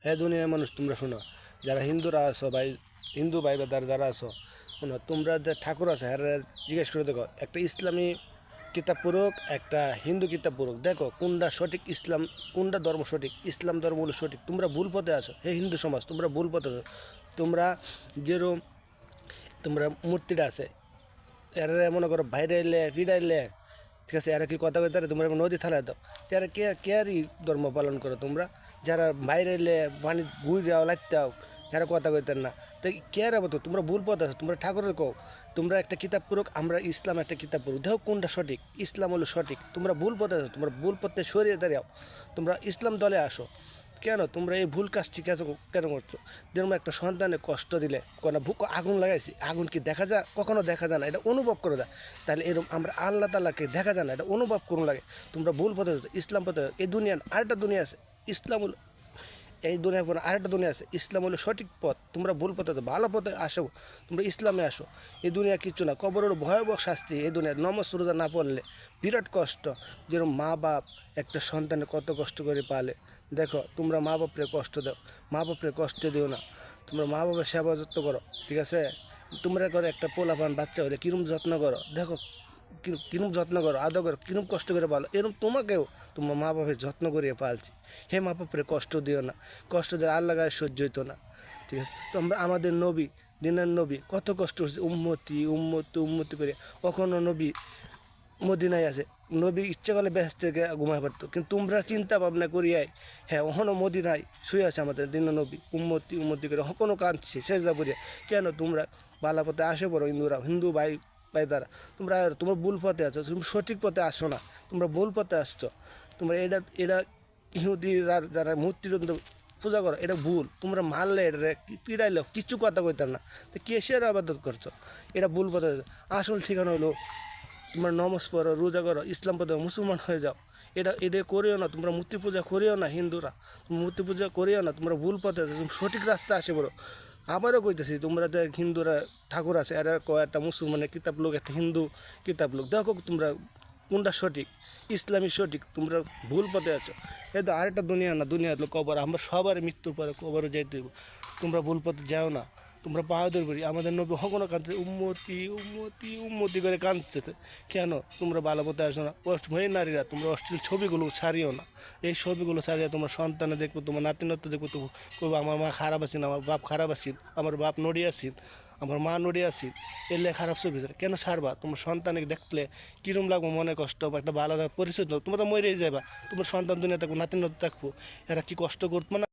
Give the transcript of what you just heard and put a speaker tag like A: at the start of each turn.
A: হ্যাঁ দুনিয়ার মানুষ তোমরা শোনো, যারা হিন্দুরা আছো ভাই, হিন্দু ভাই দাদার যারা আছো শোনো, তোমরা যে ঠাকুর আছে হ্যাঁ জিজ্ঞেস করে দেখো, একটা ইসলামী কিতাব পড়ুক, একটা হিন্দু কিতাব পড়ুক, দেখো কোনটা সঠিক, ইসলাম কোনটা ধর্ম সঠিক, ইসলাম ধর্ম হলো সঠিক। তোমরা ভুল পথে আছো, হে হিন্দু সমাজ তোমরা ভুল পথে আছো। তোমরা যেরকম তোমরা মূর্তিটা আছে, এরা মনে করো ভাইরাইলে ফিরাইলে, ঠিক আছে, এরা কি কথা কইতে তোমরা নদী থালায় দাও, এরা কেয়ারই ধর্ম পালন করো তোমরা, যারা বাইরে পানি ঘুরাও লাগতাও, এরা কথা কইতেন না, তো কেয়ার হবো তো তোমরা ভুল পথ আছো। তোমরা ঠাকুরের কও তোমরা একটা কিতাব পড়ুক, আমরা ইসলাম একটা কিতাব পড়ুক, দেখো কোনটা সঠিক, ইসলাম হলো সঠিক। তোমরা ভুল পথে আছো, তোমরা ভুল পথে সরিয়ে দাঁড়াও, তোমরা ইসলাম দলে আসো। কেন তোমরা এই ভুল কাজটি কেন করছো? যেরকম একটা সন্তানে কষ্ট দিলে কোনো আগুন লাগাইছি, আগুন কি দেখা যায়? কখনো দেখা যায় না, এটা অনুভব করে যায়। তাহলে এরকম আমরা আল্লাহ তাআলাকে দেখা যায় না, এটা অনুভব করুন লাগে। তোমরা ভুল পথে যাচ্ছ, ইসলাম পথে। এই দুনিয়ার আরেকটা দুনিয়া আছে, ইসলাম হলো এই দুনিয়ার পর আরেকটা দুনিয়া আছে, ইসলাম হলো সঠিক পথ। তোমরা ভুল পথে তো ভালো পথে আসো, তোমরা ইসলামে আসো। এই দুনিয়া কিচ্ছু না, কবর হলো ভয়াবহ শাস্তি। এই দুনিয়ার নমাজ রোজা না পড়লে বিরাট কষ্ট। যেরকম মা বাপ একটা সন্তানের কত কষ্ট করে পালে, দেখো তোমরা মা বাপরে কষ্ট দাও, মা বাপরে কষ্ট দিও না। তোমরা মা বাবার সেবা যত্ন করো, ঠিক আছে? তোমরা করে একটা পোলাপান বাচ্চা হলে কিরম যত্ন করো, দেখো কিরম যত্ন করো, আদর করো, কিরম কষ্ট করে পালো। এরকম তোমাকেও তোমার মা বাপের যত্ন করিয়ে পালছি। হে মা বাপরে কষ্ট দিও না, কষ্ট দিয়ে আল্লাহ গায়ে সহ্য হইতো না, ঠিক আছে? তো আমরা আমাদের নবী, দিনের নবী কত কষ্ট করছে, উম্মতি উম্মতি উম্মতি করে। কখনো নবী মদিনায় আছে, নবী ইচ্ছে করলে ব্যস্ত থেকে ঘুমায় পারতো, কিন্তু তোমরা চিন্তা ভাবনা করিয়াই হ্যাঁ ওখানো মদিনায় শুয়ে আছে আমাদের দিন নবী, উম্মতি উম্মতি করে কখনো কাঁদছে সেজদা করিয়া। কেন তোমরা বালা পথে আসে পড়ো, হিন্দুরা, হিন্দু ভাই ভাই দ্বারা তোমরা ভুল পথে আছো, তুমি সঠিক পথে আসো না, তোমরা ভুল পথে আসছো। তোমরা এটা ইহুদি যারা মূর্তির পূজা করো, এটা ভুল। তোমরা মারলে এটা পিড়াইলেও কিছু কথা কইতার না, তো কেসের আবাদত করছো, এটা ভুল পথে। আসল ঠিকানা হলো তোমরা নমাজ পড়ো, রোজা করো, ইসলাম পথে মুসলমান হয়ে যাও। এটা করিও না, তোমরা মূর্তি পূজা করিও না, হিন্দুরা মূর্তি পূজা করিও না, তোমরা ভুল পথে আছো, তুমি সঠিক রাস্তা আসে বড়ো। আবারও কইতেছি, তোমরা তো হিন্দুরা ঠাকুর আছে, এরা একটা মুসলমানের কিতাব লোক, একটা হিন্দু কিতাব লোক, দেখো তোমরা কোনটা সঠিক, ইসলামী সঠিক, তোমরা ভুল পথে আছো। এই তো আরেকটা দুনিয়া না, দুনিয়ার লোক কবর, আমরা সবার মৃত্যুর পরে কবরও যাইতে হইব। তোমরা ভুল পথে যাও না, তোমরা বাহাদুর করি, আমাদের নবী হকনো কাঁদছে, উম্মতি উম্মতি উম্মতি করে কাঁদতেছে। কেন তোমরা ভালো পথে আসো না? হয়ে নারীরা তোমরা অশ্লীল ছবিগুলো ছাড়িও না। এই ছবিগুলো ছাড়িয়ে তোমার সন্তানে দেখবো, তোমার নাতিনত্ব দেখবো, তো কইবো আমার মা খারাপ আছেন, আমার বাপ খারাপ আছেন, আমার বাপ নড়ি আছেন, আমার মা নড়ি আছেন, এলে খারাপ ছবি ছাড়ে কেন ছাড়বা? তোমার সন্তানকে দেখলে কীরম লাগবো, মনে কষ্ট বা একটা ভালো পরিচয় দাও, তোমরা তো মরেই যাবা, তোমার সন্তান দুনিয়া থাকবো, নাতিনত্ব থাকবো, এরা কি কষ্ট করতো না?